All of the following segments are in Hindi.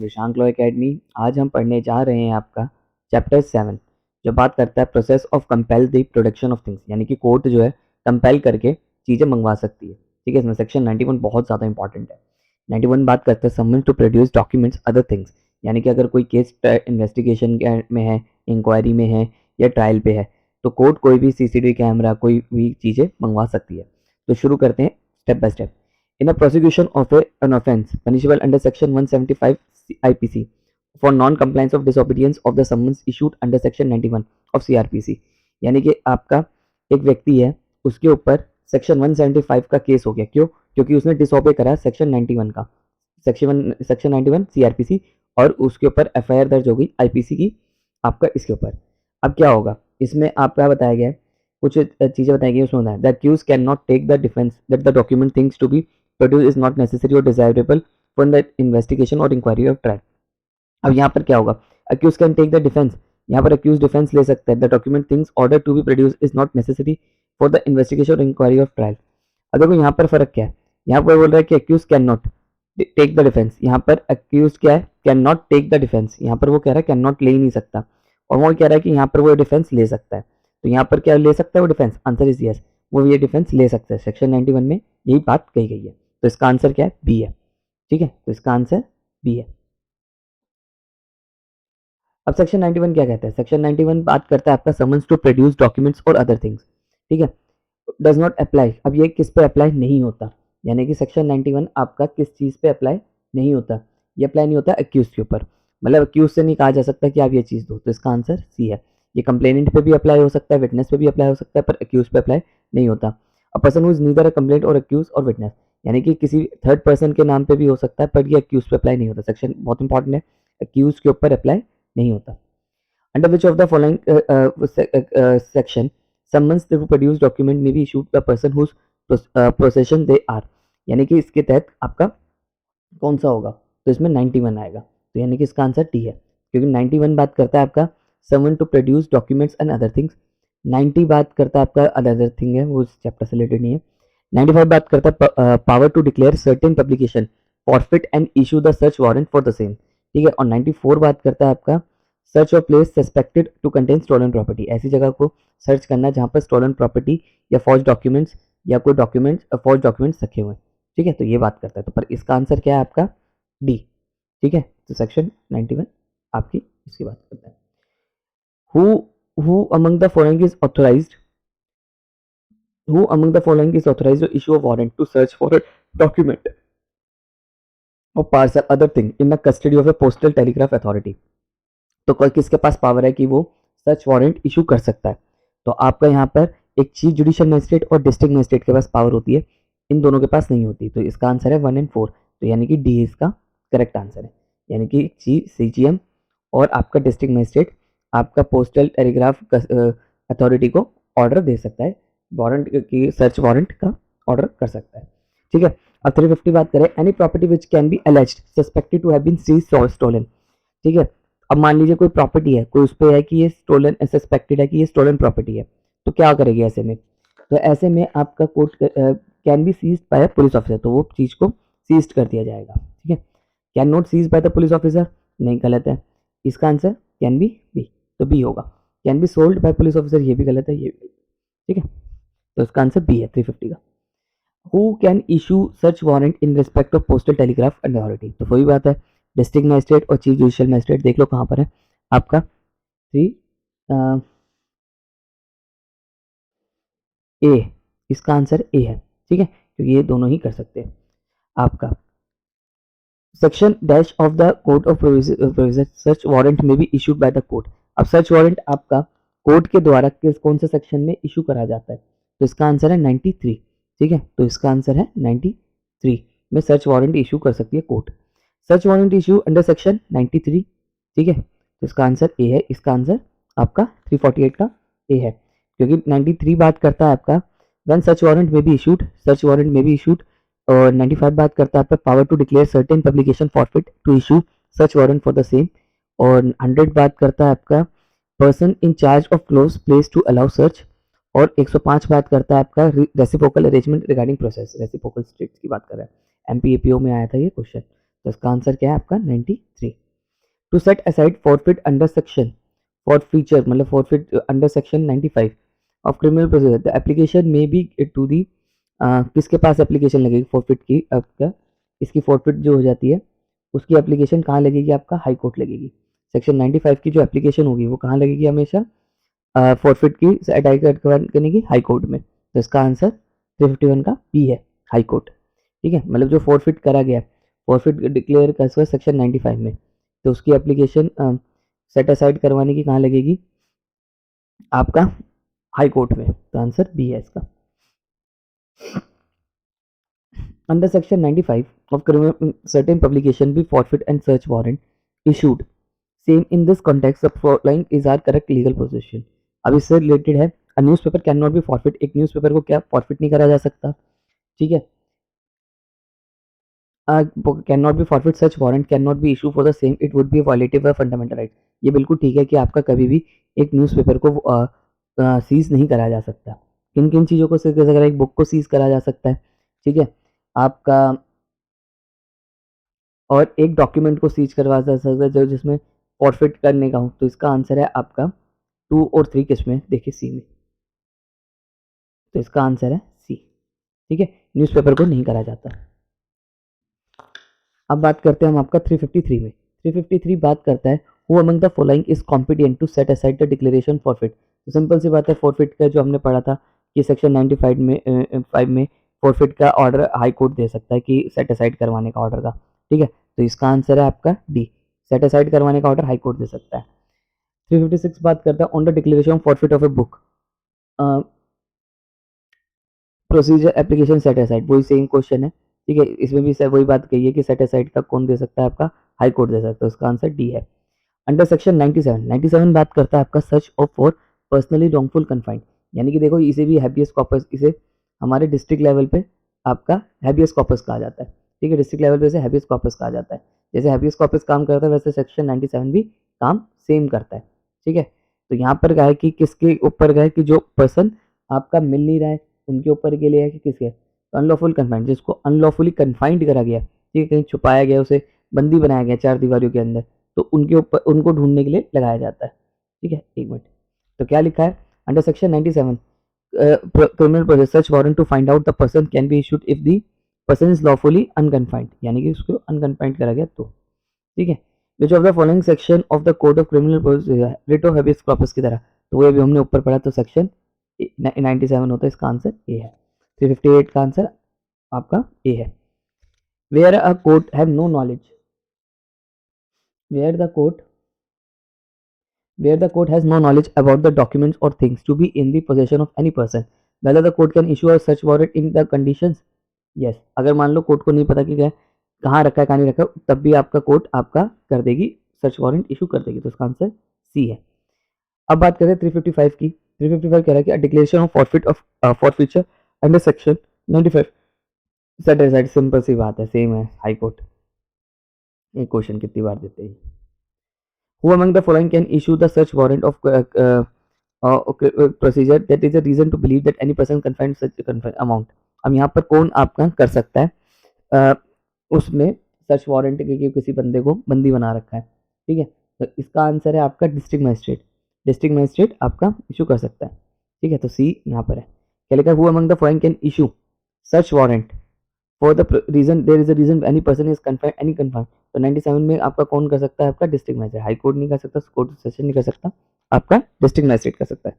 विशांक लॉ एकेडमी। आज हम पढ़ने जा रहे हैं आपका चैप्टर 7 जो बात करता है process of compel the production of things, यानी कि कोर्ट जो है कंपेल करके चीज़ें मंगवा सकती है। ठीक है, इसमें सेक्शन 91 बहुत ज़्यादा इंपॉर्टेंट है। 91 बात करता है summon to produce documents other things, यानी कि अगर कोई केस इन्वेस्टिगेशन में है, इंक्वायरी में है या ट्रायल पे है तो कोर्ट कोई भी सीसीटीवी कैमरा कोई भी चीज़ें मंगवा सकती है। तो शुरू करते हैं step by step. In a prosecution of an offence punishable under section 175 IPC for non-compliance of disobedience of the summons issued under section 91 of CRPC, यानी कि आपका एक व्यक्ति है, उसके ऊपर सेक्शन 175 का केस हो गया। क्यों? क्योंकि उसने डिसओबे करा सेक्शन 91 का, सेक्शन 91 CRPC, और उसके ऊपर FIR दर्ज हो गई IPC की आपका इसके ऊपर। अब क्या होगा इसमें आपका बताया गया है, कुछ चीज़ें बताई गई, उसमें होता है the accused can not take the defence that the document things to be produce is not necessary और डिजायरेबल फॉर द इन्वेस्टिगेशन और इंक्वायरी ऑफ ट्रायल। अब यहाँ पर क्या होगा, accused can take the defence, यहाँ पर अक्यूज डिफेंस ले सकता है the document things order to be produce is not necessary for the investigation और इंक्वायरी ऑफ ट्रायल। अब देखो यहाँ पर फर्क क्या है, यहाँ पर बोल रहा है कि accused can not take the defence, यहाँ पर अक्यूज क्या है, can not take the defence, यहाँ पर वो कह रहा है कैन नॉट ले ही नहीं सकता, और वो कह रहा है कि यहाँ पर वो डिफेंस ले सकता है। तो यहाँ पर क्या ले सकता है वो डिफेंस, आंसर इज यस, वो ये डिफेंस ले सकता है। सेक्शन 91 में यही बात कही गई है, तो इसका आंसर क्या है, बी है। ठीक है, तो इसका आंसर बी है। अब सेक्शन 91 क्या कहता है, सेक्शन 91 बात करता है आपका समन्स टू प्रोड्यूस डॉक्यूमेंट्स और अदर थिंग्स। ठीक है, डज नॉट अप्लाई, अब ये किस पे अप्लाई नहीं होता, यानी कि सेक्शन 91 आपका किस चीज़ पे अप्लाई नहीं होता, ये अप्लाई नहीं होता अक्यूज के ऊपर, मतलब अक्यूज से नहीं कहा जा सकता कि आप ये चीज़ दो, तो इसका आंसर सी है। ये कंप्लेनेंट पे भी अप्लाई हो सकता है, विटनेस पे भी अप्लाई हो सकता है, पर अक्यूज पे अप्लाई नहीं होता। A person who is neither a complaint और अक्यूज और विटनेस, यानी कि किसी थर्ड पर्सन के नाम पे भी हो सकता है, पर ये अक्यूज पे अप्लाई नहीं होता। सेक्शन बहुत इंपॉर्टेंट है, अक्यूज के ऊपर अप्लाई नहीं होता। Under which of the following section summons to produce document may be issued by person whose possession they are, यानी कि इसके तहत आपका कौन सा होगा, तो इसमें 91 आएगा, तो यानी कि इसका आंसर टी है, क्योंकि 91 बात करता है आपका summon to produce documents and other things, 90 बात करता है आपका अदर थिंग है, वो इस चैप्टर से रिलेटेड नहीं है। 95 बात करता है power to declare certain publication forfeit and issue the search warrant for the same. ठीक है, और 94 बात करता है आपका सर्च और place suspected to contain stolen property, ऐसी जगह को सर्च करना जहाँ पर स्टोलन प्रॉपर्टी या फॉर्ज डॉक्यूमेंट्स या कोई फॉर्ज डॉक्यूमेंट्स रखे हुए हैं। ठीक है, तो ये बात करता है, तो पर इसका आंसर क्या है आपका डी। ठीक है, तो सेक्शन 91 आपकी इसकी बात करता है। Who among the following is authorized to issue a warrant to search for a document or parcel other thing in the custody of a postal telegraph authority, तो कल किसके पास पावर है कि वो सर्च वारंट इशू कर सकता है, तो आपका यहाँ पर एक चीफ जुडिशियल मजिस्ट्रेट और डिस्ट्रिक्ट मजिस्ट्रेट के पास पावर होती है, इन दोनों के पास नहीं होती, तो इसका आंसर है 1 और 4, तो यानी कि डी इसका करेक्ट आंसर है, यानी कि CGM और आपका डिस्ट्रिक्ट मजिस्ट्रेट आपका पोस्टल टेलीग्राफ अथॉरिटी को ऑर्डर दे सकता है, वारंट की सर्च वारंट का ऑर्डर कर सकता है। ठीक है, अब 350 बात करें, any property which can be alleged suspected to have been seized और स्टोलन। ठीक है, अब मान लीजिए कोई प्रॉपर्टी है, कोई उस पर है कि ये स्टोलन, सस्पेक्टेड है कि ये स्टोलन प्रॉपर्टी है, तो क्या करेगी ऐसे में, तो ऐसे में आपका court can be seized by police officer, तो वो चीज़ को सीज्ड कर दिया जाएगा। ठीक है, can not seize by the police officer, नहीं, गलत है, इसका आंसर कैन बी बी, तो बी होगा। Can be sold by police officer, ये भी गलत है, ये भी। ठीक है, तो इसका आंसर बी है 350 का। Who can issue search warrant in respect of postal telegraph authority, तो वही बात है, डिस्ट्रिक्ट मजिस्ट्रेट और चीफ जुडिशियल मजिस्ट्रेट। देख लो कहाँ पर है आपका 3 ए, इसका आंसर ए है। ठीक है, क्योंकि ये दोनों ही कर सकते हैं। आपका section dash of the court of provision search warrant में भी इशूड बाय द कोर्ट, अब सर्च वारंट आपका कोर्ट के द्वारा किस कौन से सेक्शन में इशू करा जाता है, तो इसका आंसर है 93। ठीक है, तो इसका आंसर है 93 में सर्च वारंट इशू कर सकती है court, search warrant issue under section 93। ठीक है, तो इसका आंसर ए है, इसका आंसर आपका 348 का ए है, क्योंकि 93 बात करता है आपका व्हेन सर्च वारंट में भी इशूड, सर्च वारंट में भी इशूड, और 95 बात करता है आपका power to declare certain publication forfeit to issue search warrant for the same, और 100 बात करता है आपका person in charge of close place to allow search, और 105 बात करता है आपका reciprocal arrangement regarding process, reciprocal states की बात कर रहा है, MPAPO में आया था ये क्वेश्चन, तो इसका आंसर क्या है आपका 93। To set aside forfeit under section forfeiture मतलब forfeit under section 95 of criminal procedure the application में बी टू दी किसके पास एप्लीकेशन लगेगी फॉरफिट की आपका इसकी फॉरफिट जो हो जाती है उसकी एप्लीकेशन कहाँ लगेगी आपका हाई कोर्ट लगेगी। सेक्शन 95 की जो एप्लीकेशन होगी वो कहाँ लगेगी हमेशा फॉरफिट की अदायगी करने की हाई कोर्ट में। तो इसका आंसर 351 का बी है हाई कोर्ट। ठीक है मतलब जो फॉरफिट करा गया फॉरफिट डिक्लेयर कर सेक्शन 95 में तो उसकी एप्लीकेशन सेट असाइड करवाने की कहाँ लगेगी आपका हाई कोर्ट में। तो आंसर बी है इसका। Under section 95 of criminal certain publication be forfeit and search warrant issued same in this context the following is our correct legal position। अब इससे रिलेटेड है a newspaper cannot be forfeit एक न्यूज़पेपर को क्या फॉरफिट नहीं करा जा सकता। ठीक है can not be forfeit such warrant can not be issue for the same it would be violative of fundamental right. ये बिल्कुल ठीक है कि आपका कभी भी एक न्यूज़पेपर को सीज नहीं करा जा सकता। किन किन चीज़ों को सीज करा एक बुक को सीज करा जा सकता है। ठीक है आपका और एक डॉक्यूमेंट को सीज करवा जा सकता है जो जिसमें फॉरफिट करने का हो। तो इसका आंसर है आपका 2 और 3 किसमें देखिए सी में। तो इसका आंसर है सी। ठीक है न्यूज़पेपर को नहीं करा जाता। अब बात करते हैं हम आपका 353 में। 353 बात करता है who among the following is competent to set aside the declaration forfeit. तो सिंपल सी बात है फॉरफिट का जो हमने पढ़ा था कि सेक्शन 95 में 5 में फॉरफिट का ऑर्डर हाई कोर्ट दे सकता है कि सेट असाइड करवाने का ऑर्डर का। ठीक है तो इसका आंसर है आपका डी सेट असाइड करवाने का ऑर्डर हाई कोर्ट दे सकता है। 356 बात करता है on the declaration forfeit of a book procedure application set aside वही सेम क्वेश्चन है। ठीक है इसमें भी वही बात कही है कि सेट असाइड का कौन दे सकता है आपका हाई कोर्ट दे सकता है। उसका आंसर डी है। अंडर सेक्शन 97 बात करता है आपका search of for personally wrongful confined यानी कि देखो इसे भी हैबियस कॉर्पस इसे हमारे डिस्ट्रिक्ट लेवल पे आपका हैबियस कॉर्पस कहा जाता है। ठीक है डिस्ट्रिक्ट लेवल पे इसे हैबियस कॉर्पस कहा जाता है। जैसे हैबियस कॉर्पस काम करता है वैसे सेक्शन 97 भी काम सेम करता है। ठीक है तो यहाँ पर क्या है कि किसके ऊपर गए कि जो पर्सन आपका मिल नहीं रहा है उनके ऊपर के लिए है कि किसके अनलॉफुल कन्फाइंड जिसको अनलॉफुली कन्फाइंड करा गया। ठीक है कहीं छुपाया गया उसे बंदी बनाया गया 4 दीवारों के अंदर तो उनके ऊपर उनको ढूंढने के लिए लगाया जाता है। ठीक है एक मिनट तो क्या लिखा है under section 97 criminal process search warrant to find out the person can be issued if the person is lawfully unconfined यानी कि उसको अनकन्फाइंड करा गया तो। ठीक है which of the following section of the code of criminal process writ of habeas corpus की तरह तो वो अभी हमने ऊपर पढ़ा तो सेक्शन 97 होता है। इसका आंसर ए है। 358 का आंसर आपका ए है। Where a court have no knowledge where the court has no knowledge about the documents or things to be in the possession of any person whether the court can issue a search warrant in the conditions yes अगर मान लो कोर्ट को नहीं पता कि कहाँ रखा है कहाँ नहीं रखा तब भी आपका कोर्ट आपका कर देगी सर्च वारंट इशू कर देगी। तो इसका आंसर सी है। अब बात करें 355 की। 355 कह रहा है कि declaration of forfeit of forfeiture under section 95 set aside simple सी बात है सेम है हाई कोर्ट। एक क्वेश्चन कितनी बार देते हैं who among the following can issue the search warrant of procedure that is a reason to believe that any person confined such a confined amount। अब यहाँ पर कौन आपका कर सकता है उसमें सर्च वारंट के किसी बंदे को बंदी बना रखा है। ठीक है तो इसका आंसर है आपका डिस्ट्रिक्ट मजिस्ट्रेट। डिस्ट्रिक्ट मजिस्ट्रेट आपका इशू कर सकता है। ठीक है तो सी यहाँ पर है। क्या लिखा who among the following can issue search warrant for the reason there is a reason any person is confined any confined. तो 97 में आपका कौन कर सकता है आपका डिस्ट्रिक्ट मजिस्ट्रेट। हाई कोर्ट नहीं कर सकता कोर्ट सेशन नहीं कर सकता आपका डिस्ट्रिक्ट मजिस्ट्रेट कर सकता है।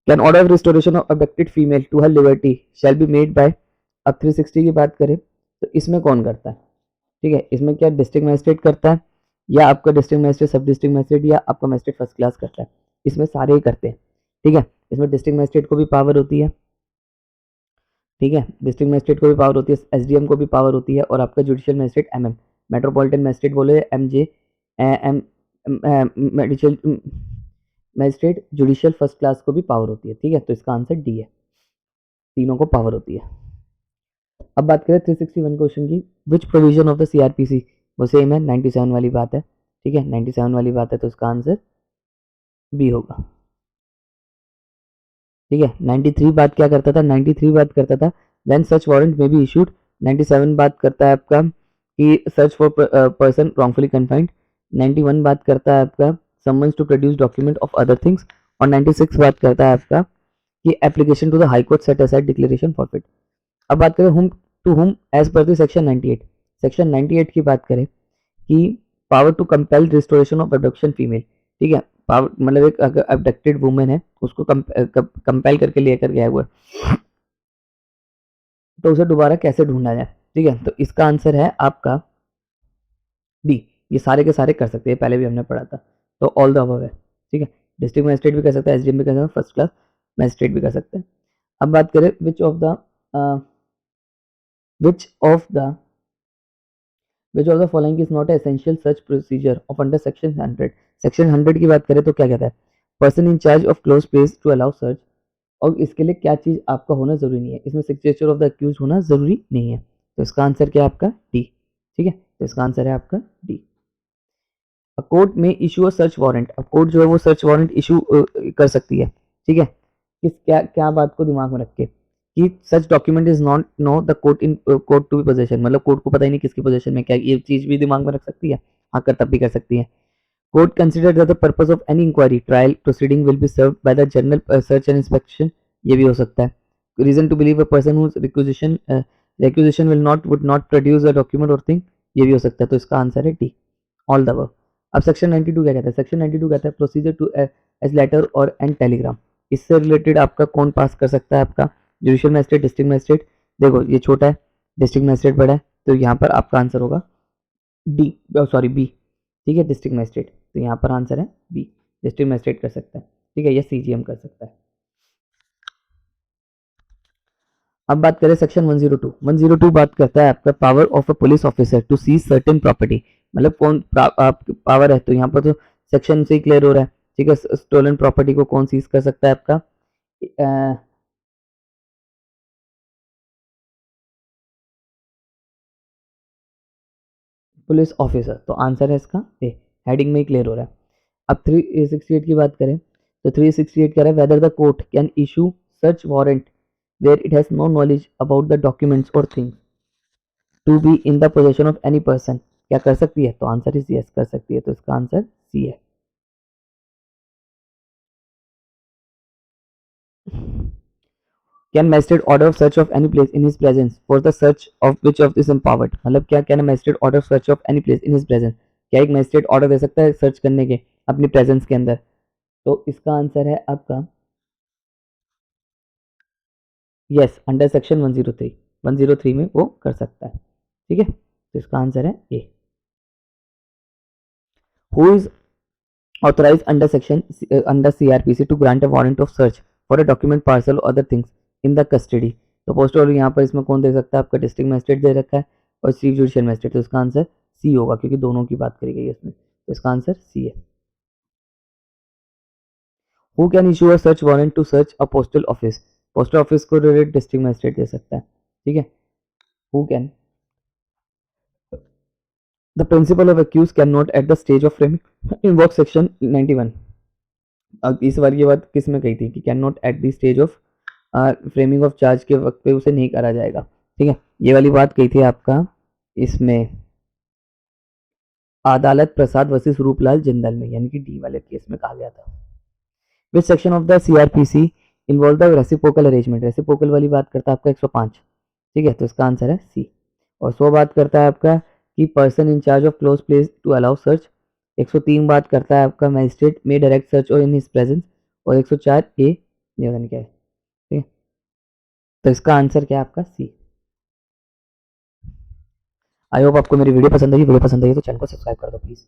Can order of restoration of abducted female to her liberty shall be made by. अब 360 की बात करें तो इसमें कौन करता है। ठीक है इसमें क्या डिस्ट्रिक्ट मजिस्ट्रेट करता है या आपका डिस्ट्रिक्ट मजिस्ट्रेट सब डिस्ट्रिक्ट मजिस्ट्रेट या आपका मजिस्ट्रेट फर्स्ट क्लास करता है। इसमें सारे ही करते हैं। ठीक है इसमें डिस्ट्रिक्ट मजिस्ट्रेट को भी पावर होती है। ठीक है डिस्ट्रिक्ट मजिस्ट्रेट को भी पावर होती है एसडीएम को भी पावर होती है और आपका judicial magistrate MM metropolitan magistrate बोले MJ M medical magistrate judicial first class को भी पावर होती है। ठीक है तो इसका आंसर डी है तीनों को पावर होती है। अब बात करें 361 क्वेश्चन की विच प्रोविजन ऑफ द सीआरपीसी वो सेम है 97 वाली बात है। ठीक है 97 वाली बात है तो इसका आंसर बी होगा। ठीक है 93 बात क्या करता था 93 बात करता था व्हेन सच वारंट में बी इशूड। 97 बात करता है आपका कि search for person wrongfully confined. 91 बात करता है आपका summons to produce document of other things. और 96 बात करता है आपका कि application to the high court set aside declaration forfeit. अब बात करें हुम to whom as per the section 98। Section 98 की बात करें कि power to compel restoration of abduction female. ठीक है, पावर मतलब एक अगर अबडक्टेड वुमेन है उसको कंपेल करके लेकर गया हुआ है तो उसे दोबारा कैसे ढूंढा जाए। ठीक है, तो इसका आंसर है आपका डी। ये सारे के सारे कर सकते हैं, पहले भी हमने पढ़ा था। तो ऑल द अबव है। ठीक है, डिस्ट्रिक्ट मजिस्ट्रेट भी कर सकता है, एसडीएम भी कर सकता है, फर्स्ट क्लास मजिस्ट्रेट भी कर सकते हैं। अब बात करें विच of the which of the following is not an essential search procedure of under section 100। Section 100 की बात करें तो क्या कहता है, person in charge of close space to allow search. और इसके लिए क्या चीज आपका होना जरूरी नहीं है, इसमें सिग्नेचर ऑफ द अक्यूज होना जरूरी नहीं है। तो इसका आंसर क्या है आपका डी। ठीक है, तो इसका आंसर है आपका डी। अ कोर्ट में इशू अ सर्च वारंट। अब कोर्ट जो है वो सर्च वारंट इशू कर सकती है। ठीक है, किस क्या क्या बात को दिमाग में रख के कि such document is not know the court in court to be possession, मतलब कोर्ट को पता ही नहीं किसकी पोजेशन में क्या, ये चीज भी दिमाग में रख सकती है। हाँ, कर तब भी कर सकती है। Court consider that the purpose of any inquiry trial proceeding will be served by the general search and inspection. ये भी हो सकता है। Reason to believe a person whose requisition will not would not produce a document और थिंग। ये भी हो सकता है। तो इसका आंसर है डी, ऑल द अबव। अब सेक्शन 92 क्या कहता है, सेक्शन 92 कहता है प्रोसीजर टू एज लेटर और एंड टेलीग्राम। इससे रिलेटेड आपका कौन पास कर सकता है, आपका जुडिशियल मजिस्ट्रेट, डिस्ट्रिक्ट मजिस्ट्रेट। देखो ये छोटा है, डिस्ट्रिक्ट मजिस्ट्रेट बड़ा है, तो यहाँ पर आपका आंसर होगा डी, सॉरी बी। ठीक है, डिस्ट्रिक्ट मजिस्ट्रेट, तो यहाँ पर आंसर है बी, डिस्ट्रिक्ट मजिस्ट्रेट कर सकता है। ठीक है, या सीजीएम कर सकता है। अब बात करें सेक्शन 102। 102 बात करता है आपका power of a police officer to seize certain property. मतलब कौन पावर है, तो यहाँ पर तो सेक्शन से ही क्लियर हो रहा है। ठीक है, स्टोलन प्रॉपर्टी को कौन सीज कर सकता है, आपका पुलिस ऑफिसर। तो आंसर है इसका ए, हेडिंग में ही क्लियर हो रहा है। अब 368 की बात करें तो 368 कह रहा है whether the court can issue search warrant where it has no knowledge about the documents और things to be in the possession of any person. क्या कर सकती है, तो आंसर इज यस, कर सकती है। तो इसका आंसर सी है। Can magistrate order of search of any place in his presence for the search of which of this empowered. मतलब क्या can magistrate order search of any place in his presence, क्या एक मैजिस्ट्रेट ऑर्डर दे सकता है सर्च करने के अपनी प्रेजेंस के अंदर। तो इसका आंसर है आपका यस, अंडर सेक्शन 103। 103 में वो कर सकता है। ठीक है, तो इसका आंसर है A. Who is authorise under section under CrPC to grant a warrant of search for a document parcel और other things in the custody. तो पोस्ट ऑर्डर यहाँ पर इसमें कौन दे सकता है, आपका डिस्ट्रिक्ट मजिस्ट्रेट दे रखा है और चीफ जुडिशियल मजिस्ट्रेट। तो इसका आंसर सी होगा, क्योंकि दोनों की बात करी गई है इसमें। तो इसका आंसर सी है। Who can issue a search warrant to search a postal office. Postal office को डिस्ट्रिक्ट मजिस्ट्रेट दे सकता है। ठीक है, who can the principle of accused can not at the stage of framing invoke section 91। अब इस बार ये बात किस में कही थी कि can not at the stage of framing of charge के वक्त पे उसे नहीं करा जाएगा। ठीक है, ये वाली बात कही थी आपका इसमें अदालत प्रसाद वर्सेस रूपलाल जिंदल में, यानी कि डी वाले केस में कहा गया था। Which section of the CrPC involve the reciprocal arrangement. Reciprocal वाली बात करता है आपका 105। ठीक है, तो इसका आंसर है सी। और 100 बात करता है आपका कि person in charge of close place to allow search. 103 बात करता है आपका मैजिस्ट्रेट में डायरेक्ट सर्च और इन हिज प्रेजेंस। और 104 ए, ये पता नहीं क्या है। ठीक है, तो इसका आंसर क्या है आपका सी। आई होप आपको मेरी वीडियो पसंद आई। वीडियो पसंद आई तो चैनल को सब्सक्राइब कर दो प्लीज़।